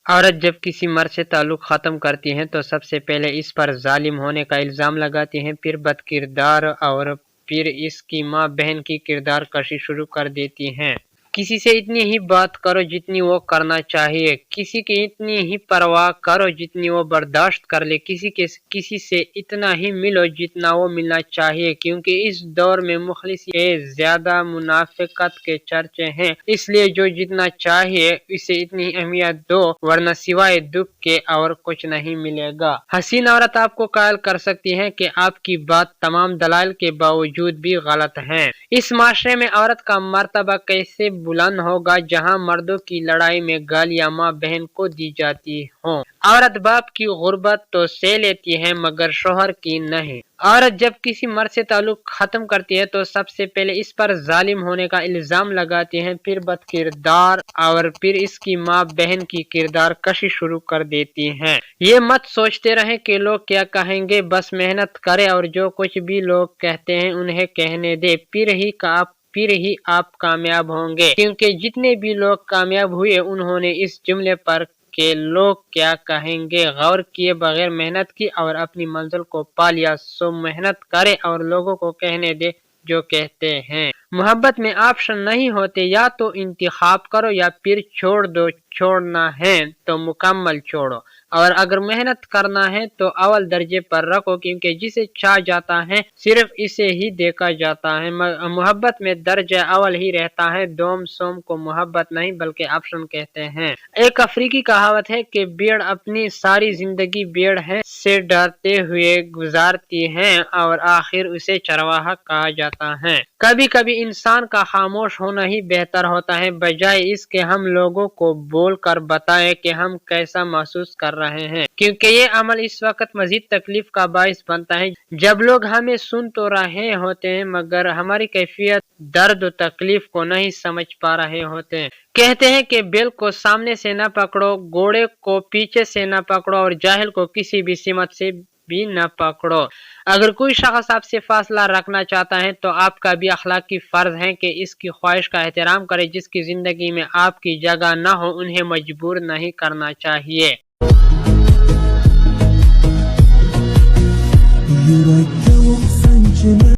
औरत जब किसी मर्द से ताल्लुक ख़त्म करती हैं तो सबसे पहले इस पर जालिम होने का इल्ज़ाम लगाती हैं, फिर बदकिरदार और फिर इसकी माँ बहन की किरदार कशी शुरू कर देती हैं। किसी से इतनी ही बात करो जितनी वो करना चाहिए, किसी की इतनी ही परवाह करो जितनी वो बर्दाश्त कर ले, किसी से इतना ही मिलो जितना वो मिलना चाहिए, क्योंकि इस दौर में मुखलिस से ज्यादा मुनाफिकत के चर्चे हैं। इसलिए जो जितना चाहिए इसे इतनी अहमियत दो, वरना सिवाय दुख के और कुछ नहीं मिलेगा। हसीन औरत आपको कायल कर सकती है कि आपकी बात तमाम दलाल के बावजूद भी गलत है। इस माशरे में औरत का मर्तबा कैसे बुलंद होगा जहां मर्दों की लड़ाई में गालियां माँ बहन को दी जाती हों। औरत बाप की गुर्बत तो सह लेती है मगर शोहर की नहीं। औरत जब किसी मर्द से ताल्लुक खत्म करती है तो सबसे पहले इस पर जालिम होने का इल्जाम लगाती है, फिर बदकिरदार और फिर इसकी माँ बहन की किरदार कशी शुरू कर देती हैं। ये मत सोचते रहे कि लोग क्या कहेंगे, बस मेहनत करे और जो कुछ भी लोग कहते हैं उन्हें कहने दे, फिर ही आप कामयाब होंगे, क्योंकि जितने भी लोग कामयाब हुए उन्होंने इस जुमले पर के लोग क्या कहेंगे गौर किए बगैर मेहनत की और अपनी मंजिल को पा लिया। सो मेहनत करे और लोगों को कहने दे जो कहते हैं। मोहब्बत में ऑप्शन नहीं होते, या तो इंतखाब करो या फिर छोड़ दो। छोड़ना है तो मुकम्मल छोड़ो, और अगर मेहनत करना है तो अव्वल दर्जे पर रखो, क्योंकि जिसे चाह जाता है सिर्फ इसे ही देखा जाता है। मोहब्बत में दर्जा अव्वल ही रहता है, दोम सोम को मोहब्बत नहीं बल्कि ऑप्शन कहते हैं। एक अफ्रीकी कहावत है कि भेड़ अपनी सारी जिंदगी भेड़ है से डरते हुए गुजारती है और आखिर उसे चरवाहा कहा जाता है। कभी कभी इंसान का खामोश होना ही बेहतर होता है, बजाय इसके हम लोगों को बोल कर बताएं कि हम कैसा महसूस कर रहे हैं, क्योंकि ये अमल इस वक्त मजीद तकलीफ का बाइस बनता है जब लोग हमें सुन तो रहे होते हैं मगर हमारी कैफियत दर्द और तकलीफ को नहीं समझ पा रहे होते हैं। कहते हैं कि बैल को सामने से न पकड़ो, घोड़े को पीछे से न पकड़ो और जाहिल को किसी भी सिमत से भी न पकड़ो। अगर कोई शख्स आपसे फासला रखना चाहता है तो आपका भी अखलाकी फर्ज है कि इसकी ख्वाहिश का एहतराम करे। जिसकी जिंदगी में आपकी जगह न हो उन्हें मजबूर नहीं करना चाहिए।